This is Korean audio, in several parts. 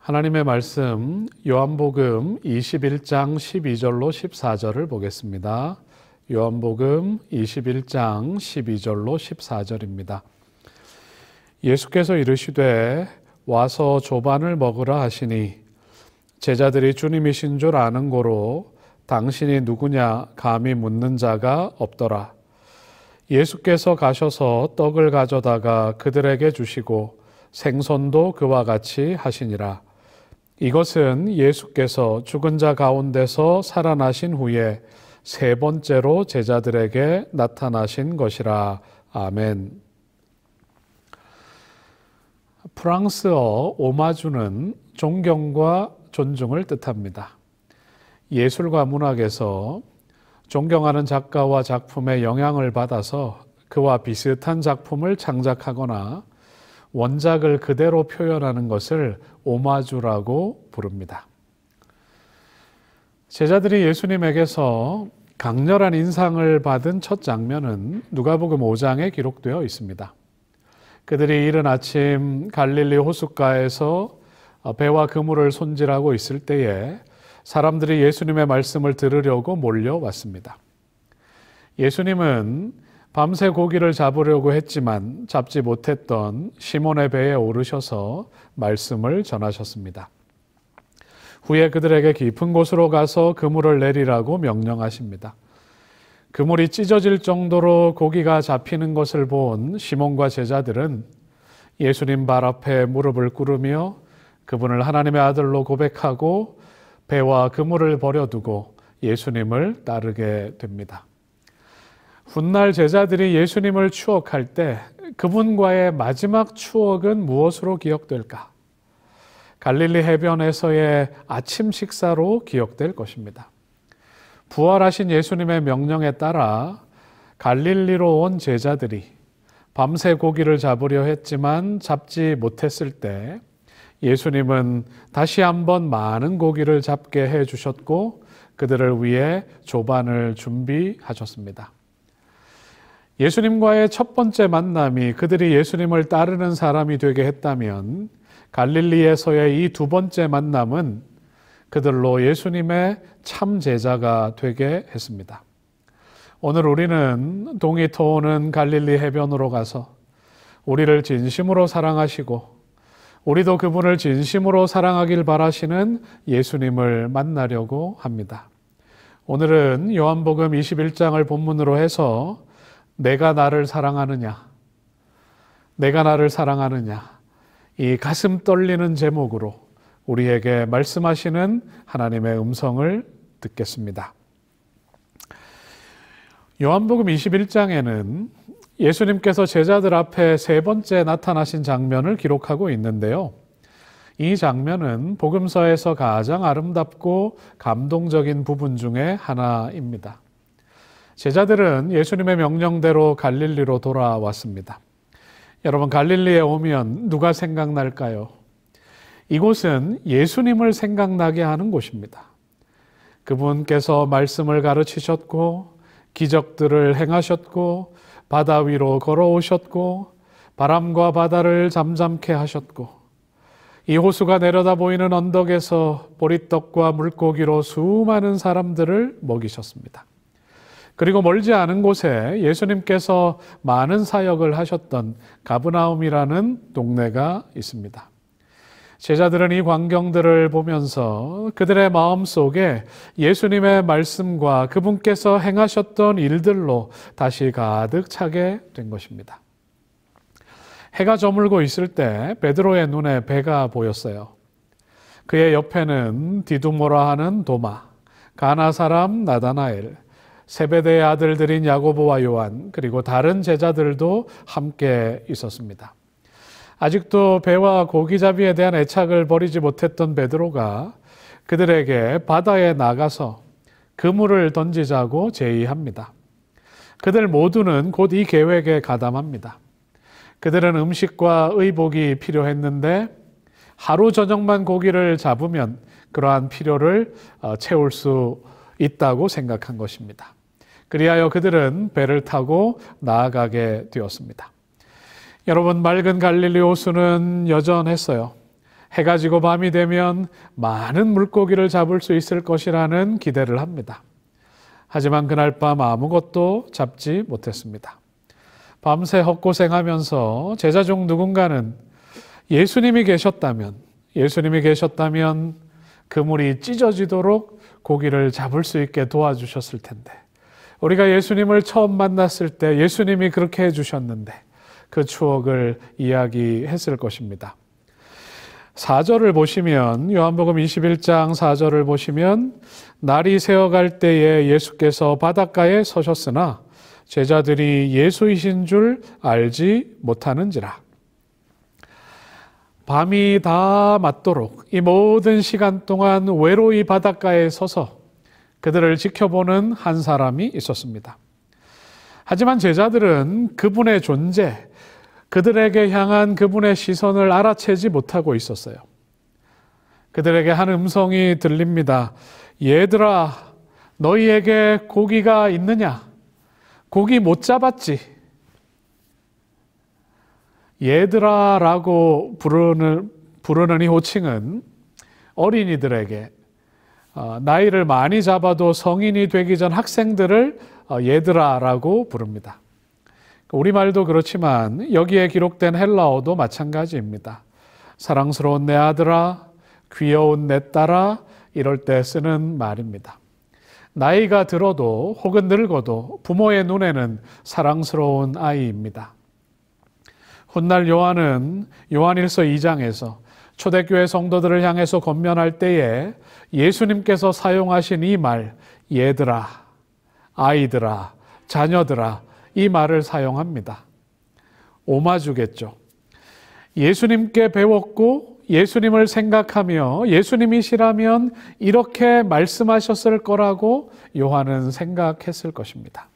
하나님의 말씀 요한복음 21장 12절로 14절을 보겠습니다. 요한복음 21장 12절로 14절입니다. 예수께서 이르시되 와서 조반을 먹으라 하시니 제자들이 주님이신 줄 아는 고로 당신이 누구냐 감히 묻는 자가 없더라. 예수께서 가셔서 떡을 가져다가 그들에게 주시고 생선도 그와 같이 하시니라. 이것은 예수께서 죽은 자 가운데서 살아나신 후에 세 번째로 제자들에게 나타나신 것이라. 아멘. 프랑스어 오마주는 존경과 존중을 뜻합니다. 예술과 문학에서 존경하는 작가와 작품의 영향을 받아서 그와 비슷한 작품을 창작하거나 원작을 그대로 표현하는 것을 오마주라고 부릅니다. 제자들이 예수님에게서 강렬한 인상을 받은 첫 장면은 누가복음 5장에 기록되어 있습니다. 그들이 이른 아침 갈릴리 호숫가에서 배와 그물을 손질하고 있을 때에 사람들이 예수님의 말씀을 들으려고 몰려왔습니다. 예수님은 밤새 고기를 잡으려고 했지만 잡지 못했던 시몬의 배에 오르셔서 말씀을 전하셨습니다. 후에 그들에게 깊은 곳으로 가서 그물을 내리라고 명령하십니다. 그물이 찢어질 정도로 고기가 잡히는 것을 본 시몬과 제자들은 예수님 발 앞에 무릎을 꿇으며 그분을 하나님의 아들로 고백하고 배와 그물을 버려두고 예수님을 따르게 됩니다. 훗날 제자들이 예수님을 추억할 때 그분과의 마지막 추억은 무엇으로 기억될까? 갈릴리 해변에서의 아침 식사로 기억될 것입니다. 부활하신 예수님의 명령에 따라 갈릴리로 온 제자들이 밤새 고기를 잡으려 했지만 잡지 못했을 때 예수님은 다시 한번 많은 고기를 잡게 해주셨고 그들을 위해 조반을 준비하셨습니다. 예수님과의 첫 번째 만남이 그들이 예수님을 따르는 사람이 되게 했다면 갈릴리에서의 이 두 번째 만남은 그들로 예수님의 참 제자가 되게 했습니다. 오늘 우리는 동이 터오는 갈릴리 해변으로 가서 우리를 진심으로 사랑하시고 우리도 그분을 진심으로 사랑하길 바라시는 예수님을 만나려고 합니다. 오늘은 요한복음 21장을 본문으로 해서 내가 나를 사랑하느냐, 내가 나를 사랑하느냐, 이 가슴 떨리는 제목으로 우리에게 말씀하시는 하나님의 음성을 듣겠습니다. 요한복음 21장에는 예수님께서 제자들 앞에 세 번째 나타나신 장면을 기록하고 있는데요. 이 장면은 복음서에서 가장 아름답고 감동적인 부분 중에 하나입니다. 제자들은 예수님의 명령대로 갈릴리로 돌아왔습니다. 여러분, 갈릴리에 오면 누가 생각날까요? 이곳은 예수님을 생각나게 하는 곳입니다. 그분께서 말씀을 가르치셨고 기적들을 행하셨고 바다 위로 걸어오셨고 바람과 바다를 잠잠케 하셨고 이 호수가 내려다 보이는 언덕에서 보리떡과 물고기로 수많은 사람들을 먹이셨습니다. 그리고 멀지 않은 곳에 예수님께서 많은 사역을 하셨던 가브나움이라는 동네가 있습니다. 제자들은 이 광경들을 보면서 그들의 마음속에 예수님의 말씀과 그분께서 행하셨던 일들로 다시 가득 차게 된 것입니다. 해가 저물고 있을 때 베드로의 눈에 배가 보였어요. 그의 옆에는 디두모라 하는 도마, 가나 사람 나다나엘, 세베대의 아들들인 야고보와 요한, 그리고 다른 제자들도 함께 있었습니다. 아직도 배와 고기잡이에 대한 애착을 버리지 못했던 베드로가 그들에게 바다에 나가서 그물을 던지자고 제의합니다. 그들 모두는 곧 이 계획에 가담합니다. 그들은 음식과 의복이 필요했는데 하루 저녁만 고기를 잡으면 그러한 필요를 채울 수 있다고 생각한 것입니다. 그리하여 그들은 배를 타고 나아가게 되었습니다. 여러분, 맑은 갈릴리 호수는 여전했어요. 해가 지고 밤이 되면 많은 물고기를 잡을 수 있을 것이라는 기대를 합니다. 하지만 그날 밤 아무것도 잡지 못했습니다. 밤새 헛고생하면서 제자 중 누군가는 예수님이 계셨다면 그물이 찢어지도록 고기를 잡을 수 있게 도와주셨을 텐데, 우리가 예수님을 처음 만났을 때 예수님이 그렇게 해주셨는데 그 추억을 이야기했을 것입니다. 4절을 보시면, 요한복음 21장 4절을 보시면, 날이 새어갈 때에 예수께서 바닷가에 서셨으나 제자들이 예수이신 줄 알지 못하는지라. 밤이 다 맞도록 이 모든 시간 동안 외로이 바닷가에 서서 그들을 지켜보는 한 사람이 있었습니다. 하지만 제자들은 그분의 존재, 그들에게 향한 그분의 시선을 알아채지 못하고 있었어요. 그들에게 한 음성이 들립니다. 얘들아, 너희에게 고기가 있느냐? 고기 못 잡았지? 얘들아라고 부르는 이 호칭은 어린이들에게, 나이를 많이 잡아도 성인이 되기 전 학생들을 얘들아라고 부릅니다. 우리말도 그렇지만 여기에 기록된 헬라어도 마찬가지입니다. 사랑스러운 내 아들아, 귀여운 내 딸아, 이럴 때 쓰는 말입니다. 나이가 들어도 혹은 늙어도 부모의 눈에는 사랑스러운 아이입니다. 훗날 요한은 요한일서 2장에서 초대교회 성도들을 향해서 권면할 때에 예수님께서 사용하신 이 말, 얘들아, 아이들아, 자녀들아, 이 말을 사용합니다. 오마주겠죠. 예수님께 배웠고 예수님을 생각하며 예수님이시라면 이렇게 말씀하셨을 거라고 요한은 생각했을 것입니다.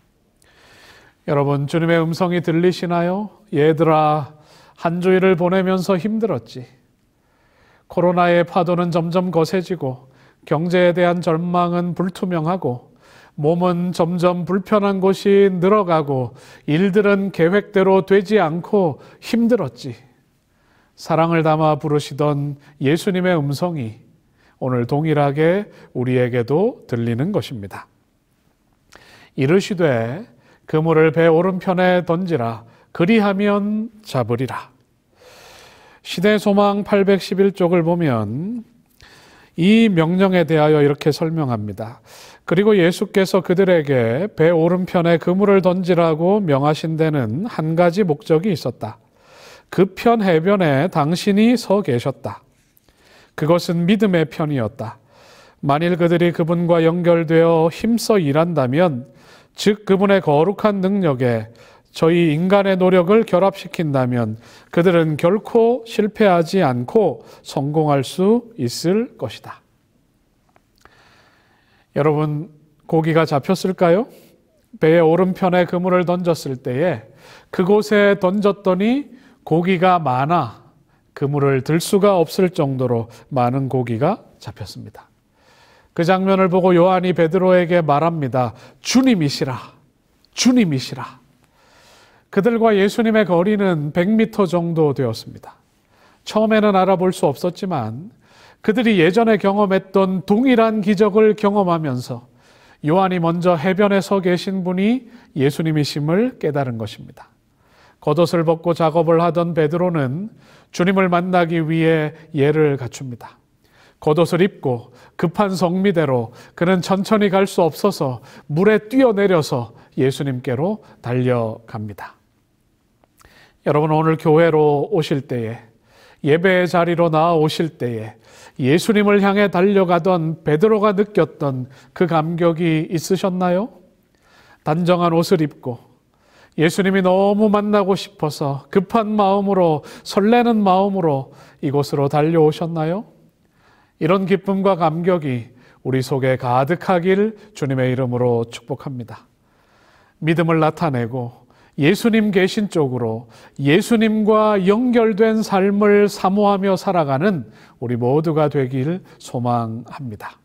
여러분, 주님의 음성이 들리시나요? 얘들아, 한 주일을 보내면서 힘들었지. 코로나의 파도는 점점 거세지고 경제에 대한 절망은 불투명하고 몸은 점점 불편한 곳이 늘어가고 일들은 계획대로 되지 않고 힘들었지. 사랑을 담아 부르시던 예수님의 음성이 오늘 동일하게 우리에게도 들리는 것입니다. 이르시되 그물을 배 오른편에 던지라. 그리하면 잡으리라. 시대소망 811쪽을 보면 이 명령에 대하여 이렇게 설명합니다. 그리고 예수께서 그들에게 배 오른편에 그물을 던지라고 명하신 데는 한 가지 목적이 있었다. 그 편 해변에 당신이 서 계셨다. 그것은 믿음의 편이었다. 만일 그들이 그분과 연결되어 힘써 일한다면, 즉 그분의 거룩한 능력에 저희 인간의 노력을 결합시킨다면 그들은 결코 실패하지 않고 성공할 수 있을 것이다. 여러분, 고기가 잡혔을까요? 배의 오른편에 그물을 던졌을 때에 그곳에 던졌더니 고기가 많아 그물을 들 수가 없을 정도로 많은 고기가 잡혔습니다. 그 장면을 보고 요한이 베드로에게 말합니다. 주님이시라, 주님이시라. 그들과 예수님의 거리는 100m 정도 되었습니다. 처음에는 알아볼 수 없었지만 그들이 예전에 경험했던 동일한 기적을 경험하면서 요한이 먼저 해변에 서 계신 분이 예수님이심을 깨달은 것입니다. 겉옷을 벗고 작업을 하던 베드로는 주님을 만나기 위해 예를 갖춥니다. 겉옷을 입고 급한 성미대로 그는 천천히 갈 수 없어서 물에 뛰어내려서 예수님께로 달려갑니다. 여러분, 오늘 교회로 오실 때에, 예배의 자리로 나아오실 때에 예수님을 향해 달려가던 베드로가 느꼈던 그 감격이 있으셨나요? 단정한 옷을 입고 예수님이 너무 만나고 싶어서 급한 마음으로, 설레는 마음으로 이곳으로 달려오셨나요? 이런 기쁨과 감격이 우리 속에 가득하길 주님의 이름으로 축복합니다. 믿음을 나타내고 예수님 계신 쪽으로 예수님과 연결된 삶을 사모하며 살아가는 우리 모두가 되길 소망합니다.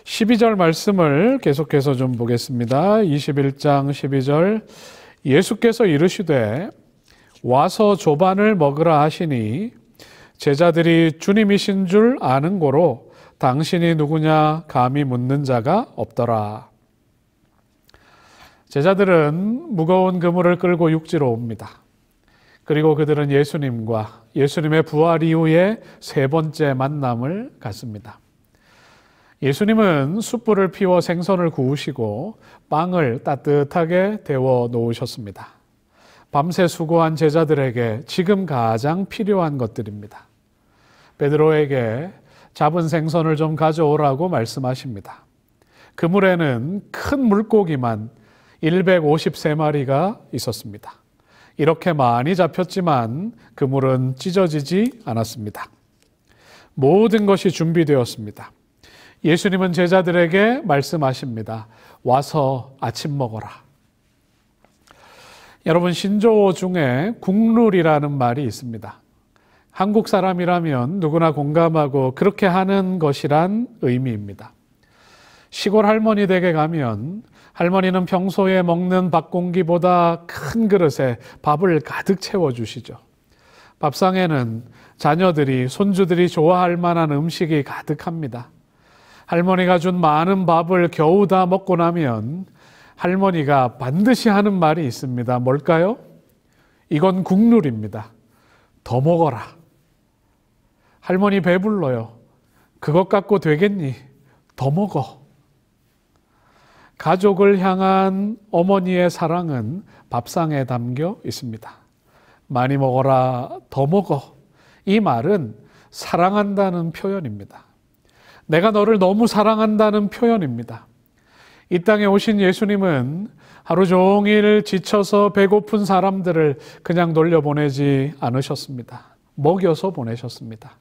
12절 말씀을 계속해서 좀 보겠습니다. 21장 12절, 예수께서 이르시되 와서 조반을 먹으라 하시니 제자들이 주님이신 줄 아는 고로 당신이 누구냐 감히 묻는 자가 없더라. 제자들은 무거운 그물을 끌고 육지로 옵니다. 그리고 그들은 예수님과 예수님의 부활 이후에 세 번째 만남을 갖습니다. 예수님은 숯불을 피워 생선을 구우시고 빵을 따뜻하게 데워 놓으셨습니다. 밤새 수고한 제자들에게 지금 가장 필요한 것들입니다. 베드로에게 잡은 생선을 좀 가져오라고 말씀하십니다. 그물에는 큰 물고기만 153마리가 있었습니다. 이렇게 많이 잡혔지만 그물은 찢어지지 않았습니다. 모든 것이 준비되었습니다. 예수님은 제자들에게 말씀하십니다. 와서 아침 먹어라. 여러분, 신조어 중에 국룰이라는 말이 있습니다. 한국 사람이라면 누구나 공감하고 그렇게 하는 것이란 의미입니다. 시골 할머니 댁에 가면 할머니는 평소에 먹는 밥 공기보다 큰 그릇에 밥을 가득 채워주시죠. 밥상에는 자녀들이, 손주들이 좋아할 만한 음식이 가득합니다. 할머니가 준 많은 밥을 겨우 다 먹고 나면 할머니가 반드시 하는 말이 있습니다. 뭘까요? 이건 국룰입니다. 더 먹어라. 할머니 배불러요. 그것 갖고 되겠니? 더 먹어. 가족을 향한 어머니의 사랑은 밥상에 담겨 있습니다. 많이 먹어라, 더 먹어. 이 말은 사랑한다는 표현입니다. 내가 너를 너무 사랑한다는 표현입니다. 이 땅에 오신 예수님은 하루 종일 지쳐서 배고픈 사람들을 그냥 돌려보내지 않으셨습니다. 먹여서 보내셨습니다.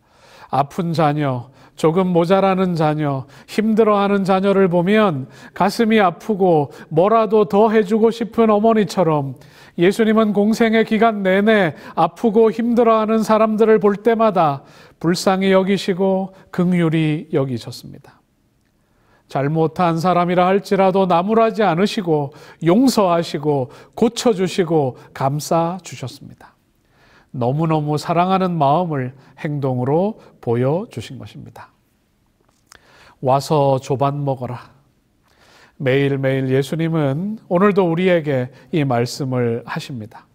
아픈 자녀, 조금 모자라는 자녀, 힘들어하는 자녀를 보면 가슴이 아프고 뭐라도 더 해주고 싶은 어머니처럼 예수님은 공생의 기간 내내 아프고 힘들어하는 사람들을 볼 때마다 불쌍히 여기시고 긍휼히 여기셨습니다. 잘못한 사람이라 할지라도 나무라지 않으시고 용서하시고 고쳐주시고 감싸주셨습니다. 너무너무 사랑하는 마음을 행동으로 보여주신 것입니다. 와서 조반 먹어라. 매일매일 예수님은 오늘도 우리에게 이 말씀을 하십니다.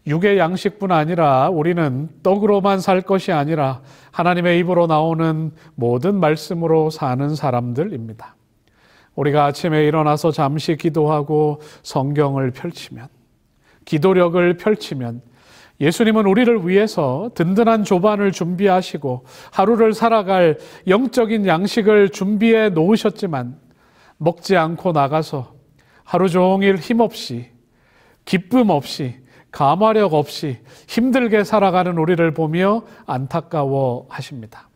육의 양식뿐 아니라 우리는 떡으로만 살 것이 아니라 하나님의 입으로 나오는 모든 말씀으로 사는 사람들입니다. 우리가 아침에 일어나서 잠시 기도하고 성경을 펼치면, 기도력을 펼치면 예수님은 우리를 위해서 든든한 조반을 준비하시고 하루를 살아갈 영적인 양식을 준비해 놓으셨지만 먹지 않고 나가서 하루 종일 힘없이, 기쁨 없이, 감화력 없이 힘들게 살아가는 우리를 보며 안타까워 하십니다.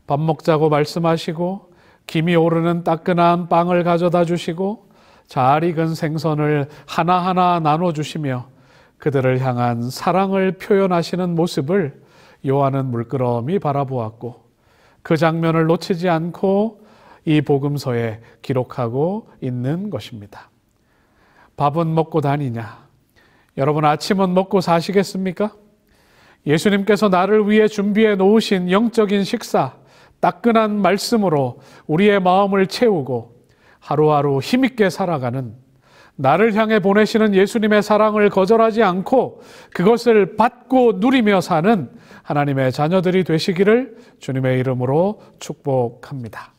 밥 먹자고 말씀하시고 김이 오르는 따끈한 빵을 가져다 주시고 잘 익은 생선을 하나하나 나눠주시며 그들을 향한 사랑을 표현하시는 모습을 요한은 물끄러미 바라보았고 그 장면을 놓치지 않고 이 복음서에 기록하고 있는 것입니다. 밥은 먹고 다니냐? 여러분, 아침은 먹고 사시겠습니까? 예수님께서 나를 위해 준비해 놓으신 영적인 식사, 따끈한 말씀으로 우리의 마음을 채우고 하루하루 힘있게 살아가는, 나를 향해 보내시는 예수님의 사랑을 거절하지 않고 그것을 받고 누리며 사는 하나님의 자녀들이 되시기를 주님의 이름으로 축복합니다.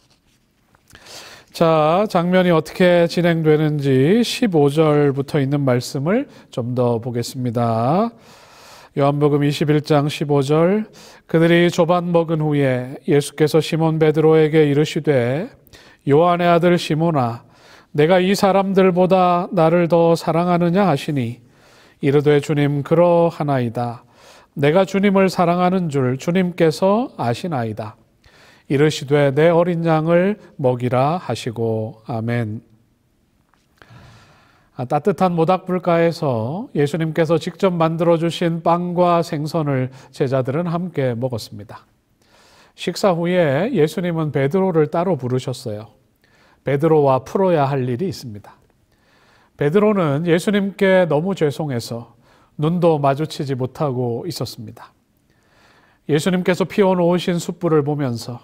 자, 장면이 어떻게 진행되는지 15절부터 있는 말씀을 좀 더 보겠습니다. 요한복음 21장 15절. 그들이 조반 먹은 후에 예수께서 시몬 베드로에게 이르시되 요한의 아들 시몬아, 내가 이 사람들보다 나를 더 사랑하느냐 하시니 이르되 주님 그러하나이다. 내가 주님을 사랑하는 줄 주님께서 아시나이다. 이르시되 내 어린 양을 먹이라 하시고 아멘. 따뜻한 모닥불가에서 예수님께서 직접 만들어주신 빵과 생선을 제자들은 함께 먹었습니다. 식사 후에 예수님은 베드로를 따로 부르셨어요. 베드로와 풀어야 할 일이 있습니다. 베드로는 예수님께 너무 죄송해서 눈도 마주치지 못하고 있었습니다. 예수님께서 피워놓으신 숯불을 보면서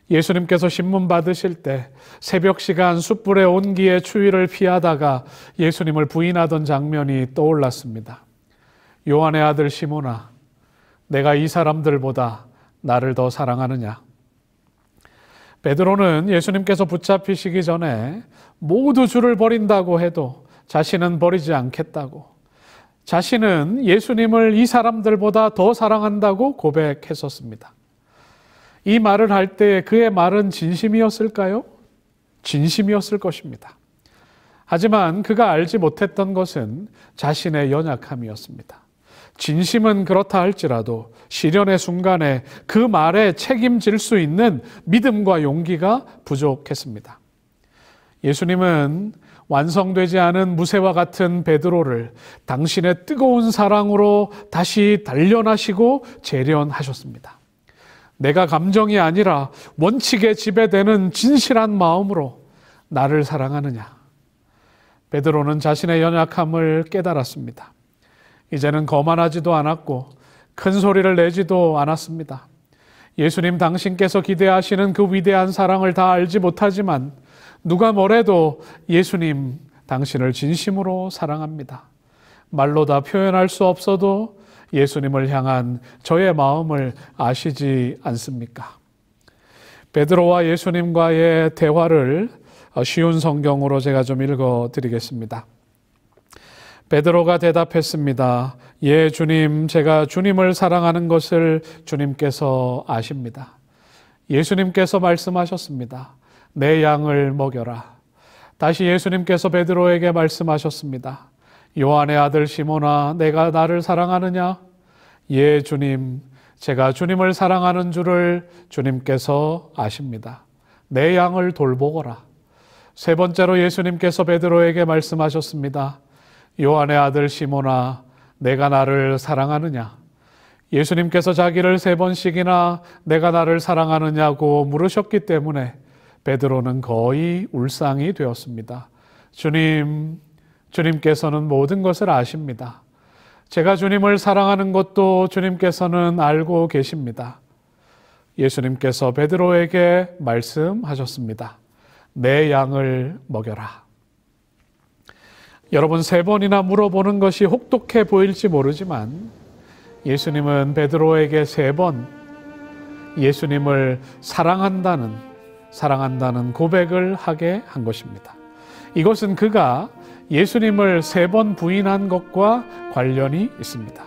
예수님께서 신문 받으실 때 새벽 시간 숯불의 온기에 추위를 피하다가 예수님을 부인하던 장면이 떠올랐습니다. 요한의 아들 시몬아, 내가 이 사람들보다 나를 더 사랑하느냐? 베드로는 예수님께서 붙잡히시기 전에 모두 주를 버린다고 해도 자신은 버리지 않겠다고, 자신은 예수님을 이 사람들보다 더 사랑한다고 고백했었습니다. 이 말을 할 때 그의 말은 진심이었을까요? 진심이었을 것입니다. 하지만 그가 알지 못했던 것은 자신의 연약함이었습니다. 진심은 그렇다 할지라도 시련의 순간에 그 말에 책임질 수 있는 믿음과 용기가 부족했습니다. 예수님은 완성되지 않은 무쇠와 같은 베드로를 당신의 뜨거운 사랑으로 다시 단련하시고 재련하셨습니다. 내가 감정이 아니라 원칙에 지배되는 진실한 마음으로 나를 사랑하느냐? 베드로는 자신의 연약함을 깨달았습니다. 이제는 거만하지도 않았고 큰 소리를 내지도 않았습니다. 예수님 당신께서 기대하시는 그 위대한 사랑을 다 알지 못하지만 누가 뭐래도 예수님 당신을 진심으로 사랑합니다. 말로 다 표현할 수 없어도 예수님을 향한 저의 마음을 아시지 않습니까? 베드로와 예수님과의 대화를 쉬운 성경으로 제가 좀 읽어드리겠습니다. 베드로가 대답했습니다. 예, 주님, 제가 주님을 사랑하는 것을 주님께서 아십니다. 예수님께서 말씀하셨습니다. 내 양을 먹여라. 다시 예수님께서 베드로에게 말씀하셨습니다. 요한의 아들 시몬아, 내가 나를 사랑하느냐? 예, 주님, 제가 주님을 사랑하는 줄을 주님께서 아십니다. 내 양을 돌보거라. 세 번째로 예수님께서 베드로에게 말씀하셨습니다. 요한의 아들 시몬아, 내가 나를 사랑하느냐? 예수님께서 자기를 세 번씩이나 내가 나를 사랑하느냐고 물으셨기 때문에 베드로는 거의 울상이 되었습니다. 주님께서는 모든 것을 아십니다. 제가 주님을 사랑하는 것도 주님께서는 알고 계십니다. 예수님께서 베드로에게 말씀하셨습니다. 내 양을 먹여라. 여러분, 세 번이나 물어보는 것이 혹독해 보일지 모르지만 예수님은 베드로에게 세 번 예수님을 사랑한다는 고백을 하게 한 것입니다. 이것은 그가 예수님을 세 번 부인한 것과 관련이 있습니다.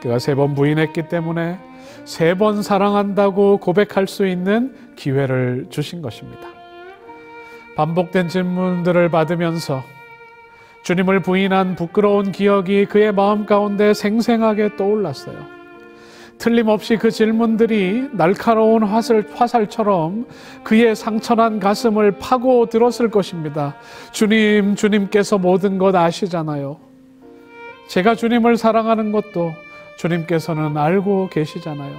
그가 세 번 부인했기 때문에 세 번 사랑한다고 고백할 수 있는 기회를 주신 것입니다. 반복된 질문들을 받으면서 주님을 부인한 부끄러운 기억이 그의 마음 가운데 생생하게 떠올랐어요. 틀림없이 그 질문들이 날카로운 화살처럼 그의 상처난 가슴을 파고 들었을 것입니다. 주님께서 모든 것 아시잖아요. 제가 주님을 사랑하는 것도 주님께서는 알고 계시잖아요.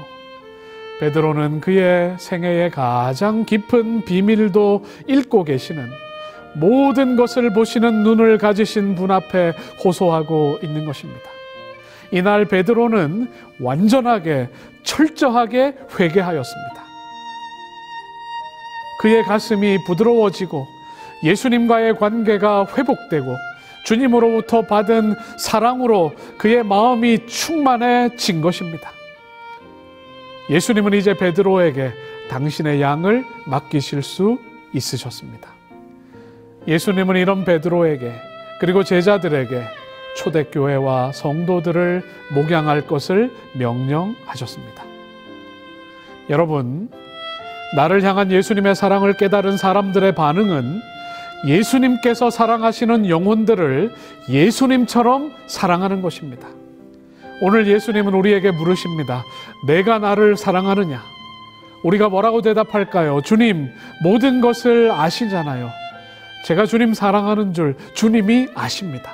베드로는 그의 생애의 가장 깊은 비밀도 읽고 계시는, 모든 것을 보시는 눈을 가지신 분 앞에 호소하고 있는 것입니다. 이날 베드로는 완전하게 철저하게 회개하였습니다. 그의 가슴이 부드러워지고 예수님과의 관계가 회복되고 주님으로부터 받은 사랑으로 그의 마음이 충만해진 것입니다. 예수님은 이제 베드로에게 당신의 양을 맡기실 수 있으셨습니다. 예수님은 이런 베드로에게, 그리고 제자들에게 초대교회와 성도들을 목양할 것을 명령하셨습니다. 여러분, 나를 향한 예수님의 사랑을 깨달은 사람들의 반응은 예수님께서 사랑하시는 영혼들을 예수님처럼 사랑하는 것입니다. 오늘 예수님은 우리에게 물으십니다. 내가 나를 사랑하느냐? 우리가 뭐라고 대답할까요? 주님, 모든 것을 아시잖아요. 제가 주님 사랑하는 줄 주님이 아십니다.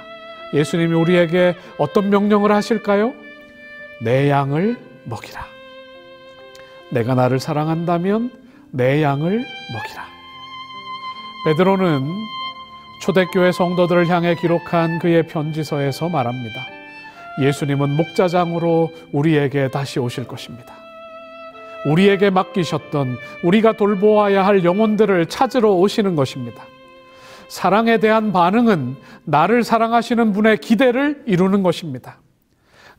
예수님이 우리에게 어떤 명령을 하실까요? 내 양을 먹이라. 내가 나를 사랑한다면 내 양을 먹이라. 베드로는 초대교회 성도들을 향해 기록한 그의 편지서에서 말합니다. 예수님은 목자장으로 우리에게 다시 오실 것입니다. 우리에게 맡기셨던 우리가 돌보아야 할 영혼들을 찾으러 오시는 것입니다. 사랑에 대한 반응은 나를 사랑하시는 분의 기대를 이루는 것입니다.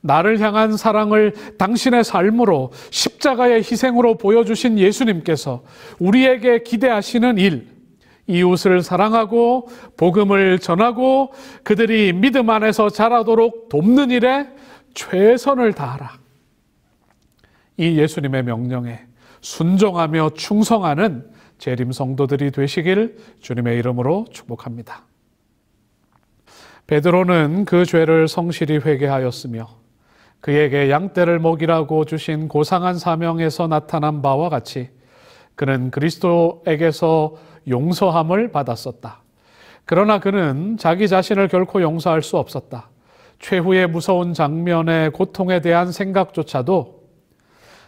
나를 향한 사랑을 당신의 삶으로 십자가의 희생으로 보여주신 예수님께서 우리에게 기대하시는 일, 이웃을 사랑하고 복음을 전하고 그들이 믿음 안에서 자라도록 돕는 일에 최선을 다하라. 이 예수님의 명령에 순종하며 충성하는 재림 성도들이 되시길 주님의 이름으로 축복합니다. 베드로는 그 죄를 성실히 회개하였으며 그에게 양떼를 먹이라고 주신 고상한 사명에서 나타난 바와 같이 그는 그리스도에게서 용서함을 받았었다. 그러나 그는 자기 자신을 결코 용서할 수 없었다. 최후의 무서운 장면의 고통에 대한 생각조차도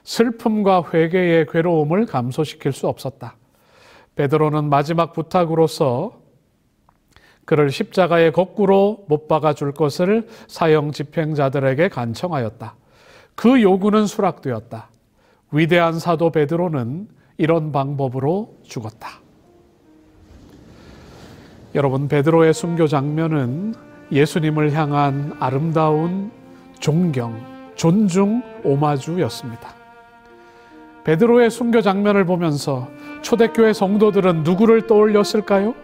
슬픔과 회개의 괴로움을 감소시킬 수 없었다. 베드로는 마지막 부탁으로서 그를 십자가에 거꾸로 못 박아 줄 것을 사형 집행자들에게 간청하였다. 그 요구는 수락되었다. 위대한 사도 베드로는 이런 방법으로 죽었다. 여러분, 베드로의 순교 장면은 예수님을 향한 아름다운 존경, 존중, 오마주였습니다. 베드로의 순교 장면을 보면서 초대교회 성도들은 누구를 떠올렸을까요?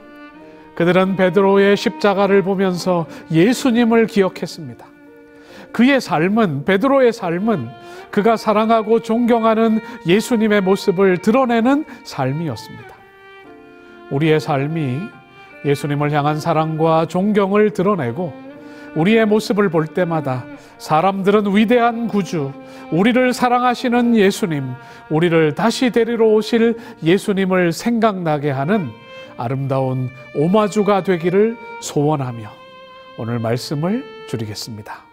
그들은 베드로의 십자가를 보면서 예수님을 기억했습니다. 그의 삶은, 베드로의 삶은 그가 사랑하고 존경하는 예수님의 모습을 드러내는 삶이었습니다. 우리의 삶이 예수님을 향한 사랑과 존경을 드러내고 우리의 모습을 볼 때마다 사람들은 위대한 구주, 우리를 사랑하시는 예수님, 우리를 다시 데리러 오실 예수님을 생각나게 하는 아름다운 오마주가 되기를 소원하며 오늘 말씀을 줄이겠습니다.